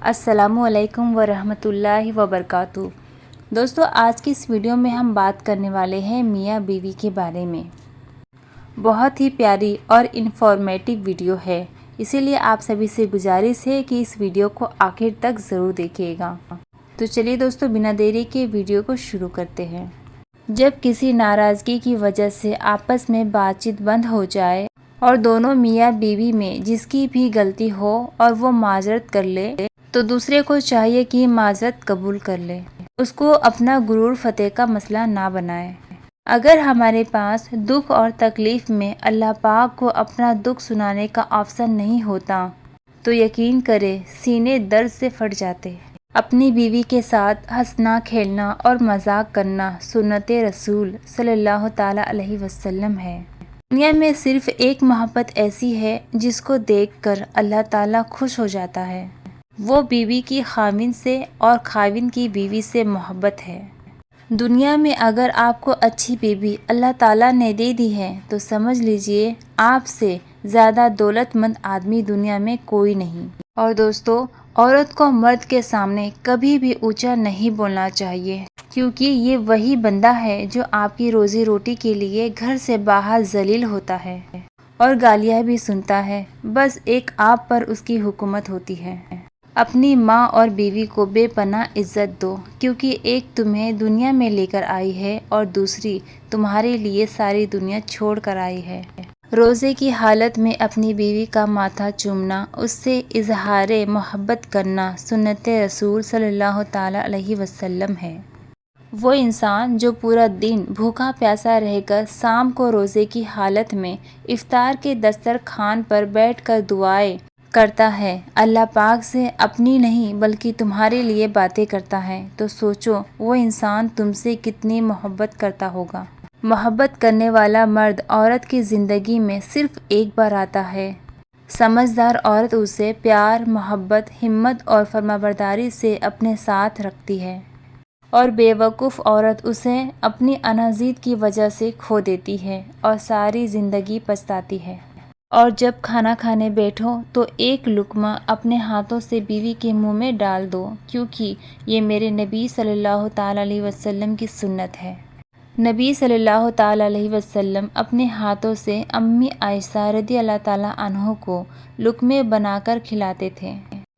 السلام علیکم ورحمۃ اللہ وبرکاتہ۔ دوستو، آج کی اس ویڈیو میں ہم بات کرنے والے ہیں میاں بیوی کے بارے میں۔ بہت ہی پیاری اور انفارمیٹیو ویڈیو ہے، اسی لیے آپ سبھی سے گزارش ہے کہ اس ویڈیو کو آخر تک ضرور دیکھیے گا۔ تو چلیے دوستو، بنا دیری کے ویڈیو کو شروع کرتے ہیں۔ جب کسی ناراضگی کی وجہ سے آپس میں بات چیت بند ہو جائے اور دونوں میاں بیوی میں جس کی بھی غلطی ہو اور وہ معذرت کر لے تو دوسرے کو چاہیے کہ معذرت قبول کر لے، اس کو اپنا غرور فتح کا مسئلہ نہ بنائے۔ اگر ہمارے پاس دکھ اور تکلیف میں اللہ پاک کو اپنا دکھ سنانے کا آپشن نہیں ہوتا تو یقین کرے سینے درد سے پھٹ جاتے۔ اپنی بیوی کے ساتھ ہنسنا، کھیلنا اور مذاق کرنا سنت رسول صلی اللہ تعالی علیہ وسلم ہے۔ دنیا میں صرف ایک محبت ایسی ہے جس کو دیکھ کر اللہ تعالیٰ خوش ہو جاتا ہے، وہ بیوی کی خاوند سے اور خاوند کی بیوی سے محبت ہے۔ دنیا میں اگر آپ کو اچھی بیوی اللہ تعالیٰ نے دے دی ہے تو سمجھ لیجئے آپ سے زیادہ دولت مند آدمی دنیا میں کوئی نہیں۔ اور دوستو، عورت کو مرد کے سامنے کبھی بھی اونچا نہیں بولنا چاہیے، کیونکہ یہ وہی بندہ ہے جو آپ کی روزی روٹی کے لیے گھر سے باہر ذلیل ہوتا ہے اور گالیاں بھی سنتا ہے، بس ایک آپ پر اس کی حکومت ہوتی ہے۔ اپنی ماں اور بیوی کو بے پناہ عزت دو، کیونکہ ایک تمہیں دنیا میں لے کر آئی ہے اور دوسری تمہارے لیے ساری دنیا چھوڑ کر آئی ہے۔ روزے کی حالت میں اپنی بیوی کا ماتھا چومنا، اس سے اظہار محبت کرنا سنت رسول صلی اللہ تعالی علیہ وسلم ہے۔ وہ انسان جو پورا دن بھوکا پیاسا رہ کر شام کو روزے کی حالت میں افطار کے دسترخوان پر بیٹھ کر دعائیں کرتا ہے، اللہ پاک سے اپنی نہیں بلکہ تمہارے لیے باتیں کرتا ہے، تو سوچو وہ انسان تم سے کتنی محبت کرتا ہوگا۔ محبت کرنے والا مرد عورت کی زندگی میں صرف ایک بار آتا ہے۔ سمجھدار عورت اسے پیار، محبت، ہمت اور فرمانبرداری سے اپنے ساتھ رکھتی ہے، اور بے وقوف عورت اسے اپنی اناضیت کی وجہ سے کھو دیتی ہے اور ساری زندگی پچھتاتی ہے۔ اور جب کھانا کھانے بیٹھو تو ایک لقمہ اپنے ہاتھوں سے بیوی کے منہ میں ڈال دو، کیونکہ یہ میرے نبی صلی اللہ تعالی علیہ وسلم کی سنت ہے۔ نبی صلی اللہ تعالی علیہ وسلم اپنے ہاتھوں سے امی عائشہ رضی اللہ تعالی عنہ کو لقمے بنا کر کھلاتے تھے۔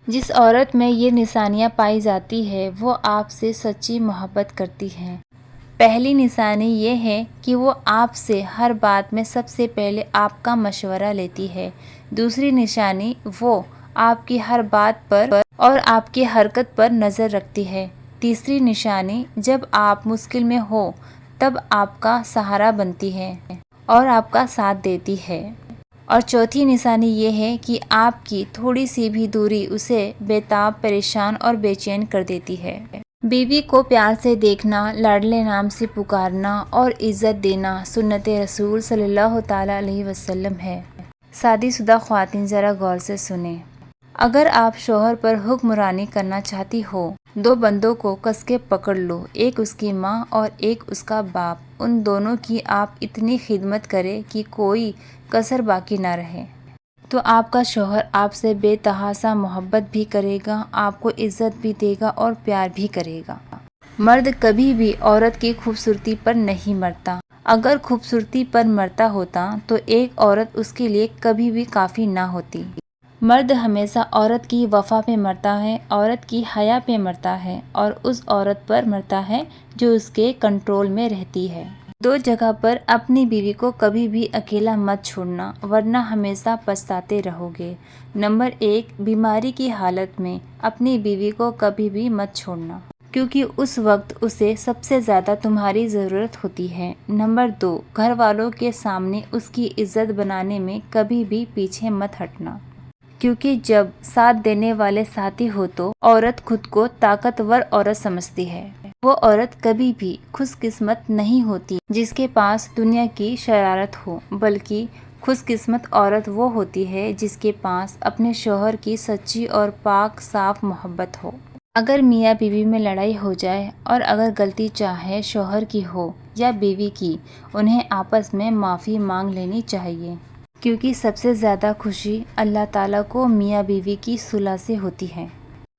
جس عورت میں یہ نشانیاں پائی جاتی ہے وہ آپ سے سچی محبت کرتی ہے۔ پہلی نشانی یہ ہے کہ وہ آپ سے ہر بات میں سب سے پہلے آپ کا مشورہ لیتی ہے۔ دوسری نشانی، وہ آپ کی ہر بات پر اور آپ کی حرکت پر نظر رکھتی ہے۔ تیسری نشانی، جب آپ مشکل میں ہو تب آپ کا سہارا بنتی ہے اور آپ کا ساتھ دیتی ہے۔ اور چوتھی نشانی یہ ہے کہ آپ کی تھوڑی سی بھی دوری اسے بے تاب، پریشان اور بے چین کر دیتی ہے۔ بیوی کو پیار سے دیکھنا، لاڈلے نام سے پکارنا اور عزت دینا سنت رسول صلی اللہ تعالی علیہ وسلم ہے۔ شادی شدہ خواتین ذرا غور سے سنیں۔ اگر آپ شوہر پر حکمرانی کرنا چاہتی ہو، دو بندوں کو کس کے پکڑ لو، ایک اس کی ماں اور ایک اس کا باپ، ان دونوں کی آپ اتنی خدمت کریں کہ کوئی کسر باقی نہ رہے، تو آپ کا شوہر آپ سے بے تحاشا محبت بھی کرے گا، آپ کو عزت بھی دے گا اور پیار بھی کرے گا۔ مرد کبھی بھی عورت کی خوبصورتی پر نہیں مرتا، اگر خوبصورتی پر مرتا ہوتا تو ایک عورت اس کے لیے کبھی بھی کافی نہ ہوتی۔ مرد ہمیشہ عورت کی وفا پہ مرتا ہے، عورت کی حیا پہ مرتا ہے اور اس عورت پر مرتا ہے جو اس کے کنٹرول میں رہتی ہے۔ دو جگہ پر اپنی بیوی کو کبھی بھی اکیلا مت چھوڑنا، ورنہ ہمیشہ پچھتاتے رہو گے۔ نمبر 1، بیماری کی حالت میں اپنی بیوی کو کبھی بھی مت چھوڑنا، کیونکہ اس وقت اسے سب سے زیادہ تمہاری ضرورت ہوتی ہے۔ نمبر 2، گھر والوں کے سامنے اس کی عزت بنانے میں کبھی بھی پیچھے مت ہٹنا، کیونکہ جب ساتھ دینے والے ساتھی ہو تو عورت خود کو طاقتور عورت سمجھتی ہے۔ وہ عورت کبھی بھی خوش قسمت نہیں ہوتی جس کے پاس دنیا کی شرارت ہو، بلکہ خوش قسمت عورت وہ ہوتی ہے جس کے پاس اپنے شوہر کی سچی اور پاک صاف محبت ہو۔ اگر میاں بیوی میں لڑائی ہو جائے اور اگر غلطی چاہے شوہر کی ہو یا بیوی کی، انہیں آپس میں معافی مانگ لینی چاہیے، کیونکہ سب سے زیادہ خوشی اللہ تعالیٰ کو میاں بیوی کی صلح سے ہوتی ہے۔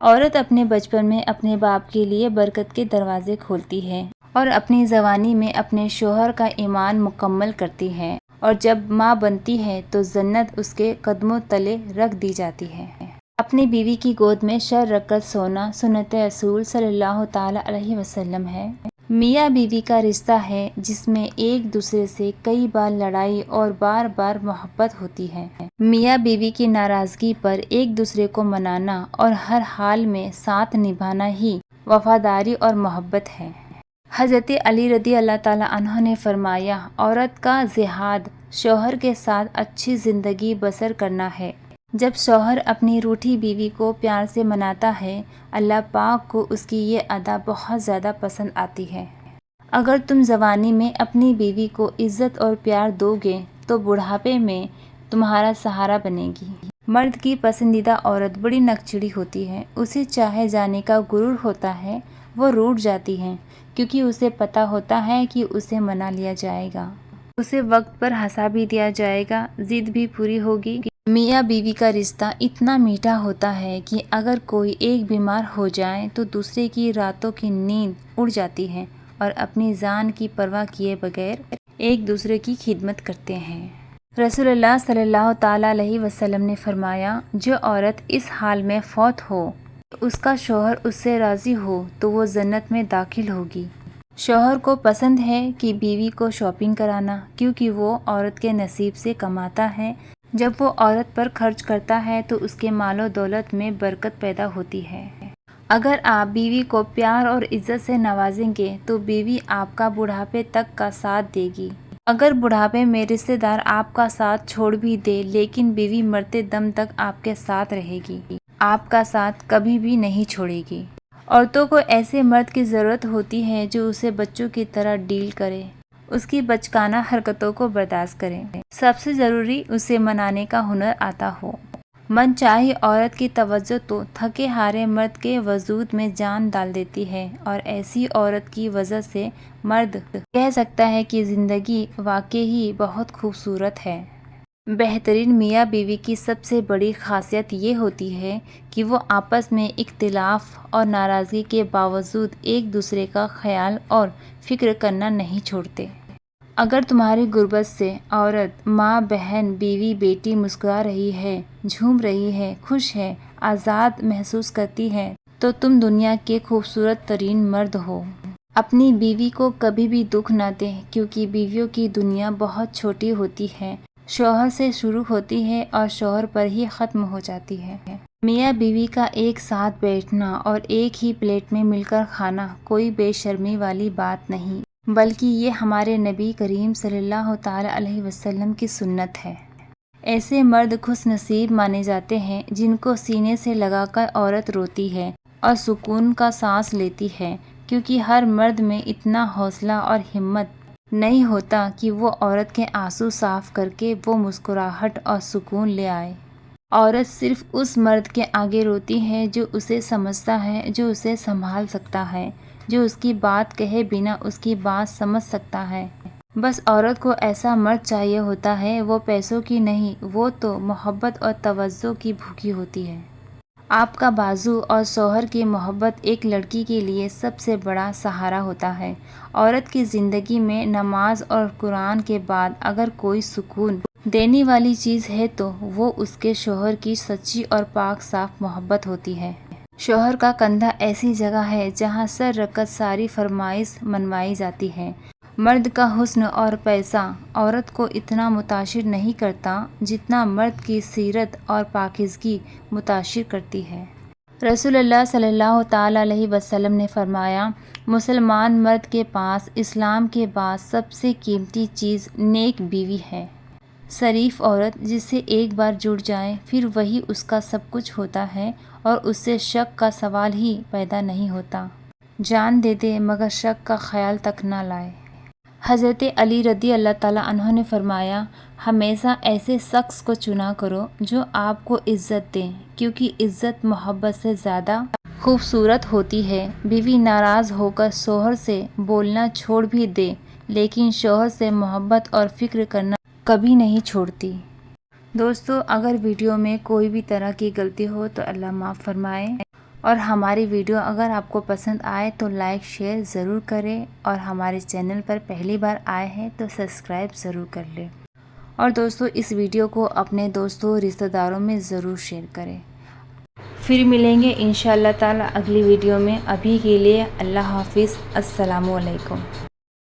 عورت اپنے بچپن میں اپنے باپ کے لیے برکت کے دروازے کھولتی ہے اور اپنی جوانی میں اپنے شوہر کا ایمان مکمل کرتی ہے، اور جب ماں بنتی ہے تو جنت اس کے قدموں تلے رکھ دی جاتی ہے۔ اپنی بیوی کی گود میں شب رکعت سونا سنت رسول صلی اللہ تعالی علیہ وسلم ہے۔ میاں بیوی کا رشتہ ہے جس میں ایک دوسرے سے کئی بار لڑائی اور بار بار محبت ہوتی ہے۔ میاں بیوی کی ناراضگی پر ایک دوسرے کو منانا اور ہر حال میں ساتھ نبھانا ہی وفاداری اور محبت ہے۔ حضرت علی رضی اللہ تعالیٰ عنہ نے فرمایا، عورت کا جہاد شوہر کے ساتھ اچھی زندگی بسر کرنا ہے۔ جب شوہر اپنی روٹھی بیوی کو پیار سے مناتا ہے، اللہ پاک کو اس کی یہ ادا بہت زیادہ پسند آتی ہے۔ اگر تم جوانی میں اپنی بیوی کو عزت اور پیار دو گے تو بڑھاپے میں تمہارا سہارا بنے گی۔ مرد کی پسندیدہ عورت بڑی نکچڑی ہوتی ہے، اسے چاہے جانے کا غرور ہوتا ہے، وہ روٹھ جاتی ہے کیونکہ اسے پتہ ہوتا ہے کہ اسے منا لیا جائے گا، اسے وقت پر ہنسا بھی دیا جائے گا، ضد بھی پوری ہوگی۔ میاں بیوی کا رشتہ اتنا میٹھا ہوتا ہے کہ اگر کوئی ایک بیمار ہو جائے تو دوسرے کی راتوں کی نیند اڑ جاتی ہے اور اپنی جان کی پرواہ کیے بغیر ایک دوسرے کی خدمت کرتے ہیں۔ رسول اللہ صلی اللہ تعالیٰ علیہ وسلم نے فرمایا، جو عورت اس حال میں فوت ہو کہ اس کا شوہر اس سے راضی ہو تو وہ جنت میں داخل ہوگی۔ شوہر کو پسند ہے کہ بیوی کو شاپنگ کرانا، کیونکہ وہ عورت کے نصیب سے کماتا ہے۔ جب وہ عورت پر خرچ کرتا ہے تو اس کے مال و دولت میں برکت پیدا ہوتی ہے۔ اگر آپ بیوی کو پیار اور عزت سے نوازیں گے تو بیوی آپ کا بڑھاپے تک کا ساتھ دے گی۔ اگر بڑھاپے میں رشتہ دار آپ کا ساتھ چھوڑ بھی دے لیکن بیوی مرتے دم تک آپ کے ساتھ رہے گی، آپ کا ساتھ کبھی بھی نہیں چھوڑے گی۔ عورتوں کو ایسے مرد کی ضرورت ہوتی ہے جو اسے بچوں کی طرح ڈیل کرے، اس کی بچکانہ حرکتوں کو برداشت کرے، سب سے ضروری اسے منانے کا ہنر آتا ہو۔ من چاہی عورت کی توجہ تو تھکے ہارے مرد کے وجود میں جان ڈال دیتی ہے، اور ایسی عورت کی وجہ سے مرد کہہ سکتا ہے کہ زندگی واقعی بہت خوبصورت ہے۔ بہترین میاں بیوی کی سب سے بڑی خاصیت یہ ہوتی ہے کہ وہ آپس میں اختلاف اور ناراضگی کے باوجود ایک دوسرے کا خیال اور فکر کرنا نہیں چھوڑتے۔ اگر تمہاری غربت سے عورت، ماں، بہن، بیوی، بیٹی مسکرا رہی ہے، جھوم رہی ہے، خوش ہے، آزاد محسوس کرتی ہے تو تم دنیا کے خوبصورت ترین مرد ہو۔ اپنی بیوی کو کبھی بھی دکھ نہ دیں، کیونکہ بیویوں کی دنیا بہت چھوٹی ہوتی ہے، شوہر سے شروع ہوتی ہے اور شوہر پر ہی ختم ہو جاتی ہے۔ میاں بیوی کا ایک ساتھ بیٹھنا اور ایک ہی پلیٹ میں مل کر کھانا کوئی بے شرمی والی بات نہیں، بلکہ یہ ہمارے نبی کریم صلی اللہ تعالی علیہ وسلم کی سنت ہے۔ ایسے مرد خوش نصیب مانے جاتے ہیں جن کو سینے سے لگا کر عورت روتی ہے اور سکون کا سانس لیتی ہے، کیونکہ ہر مرد میں اتنا حوصلہ اور ہمت نہیں ہوتا کہ وہ عورت کے آنسو صاف کر کے وہ مسکراہٹ اور سکون لے آئے۔ عورت صرف اس مرد کے آگے روتی ہے جو اسے سمجھتا ہے، جو اسے سنبھال سکتا ہے، جو اس کی بات کہے بنا اس کی بات سمجھ سکتا ہے۔ بس عورت کو ایسا مرد چاہیے ہوتا ہے، وہ پیسوں کی نہیں، وہ تو محبت اور توجہ کی بھوکی ہوتی ہے۔ آپ کا بازو اور شوہر کی محبت ایک لڑکی کے لیے سب سے بڑا سہارا ہوتا ہے۔ عورت کی زندگی میں نماز اور قرآن کے بعد اگر کوئی سکون دینے والی چیز ہے تو وہ اس کے شوہر کی سچی اور پاک صاف محبت ہوتی ہے۔ شوہر کا کندھا ایسی جگہ ہے جہاں سر رکھ کر ساری فرمائش منوائی جاتی ہے۔ مرد کا حسن اور پیسہ عورت کو اتنا متاثر نہیں کرتا جتنا مرد کی سیرت اور پاکیزگی متاثر کرتی ہے۔ رسول اللہ صلی اللہ تعالی علیہ وسلم نے فرمایا، مسلمان مرد کے پاس اسلام کے بعد سب سے قیمتی چیز نیک بیوی ہے۔ شریف عورت جس سے ایک بار جڑ جائے پھر وہی اس کا سب کچھ ہوتا ہے اور اس سے شک کا سوال ہی پیدا نہیں ہوتا۔ جان دے دے مگر شک کا خیال تک نہ لائے۔ حضرت علی رضی اللہ تعالیٰ عنہ نے فرمایا، ہمیشہ ایسے شخص کو چنا کرو جو آپ کو عزت دے، کیونکہ عزت محبت سے زیادہ خوبصورت ہوتی ہے۔ بیوی ناراض ہو کر شوہر سے بولنا چھوڑ بھی دے لیکن شوہر سے محبت اور فکر کرنا کبھی نہیں چھوڑتی۔ دوستو، اگر ویڈیو میں کوئی بھی طرح کی غلطی ہو تو اللہ معاف فرمائے۔ اور ہماری ویڈیو اگر آپ کو پسند آئے تو لائک شیئر ضرور کریں، اور ہمارے چینل پر پہلی بار آئے ہیں تو سبسکرائب ضرور کر لیں، اور دوستو اس ویڈیو کو اپنے دوستوں رشتہ داروں میں ضرور شیئر کریں۔ پھر ملیں گے انشاءاللہ تعالی اگلی ویڈیو میں۔ ابھی کے لیے اللہ حافظ، السلام علیکم۔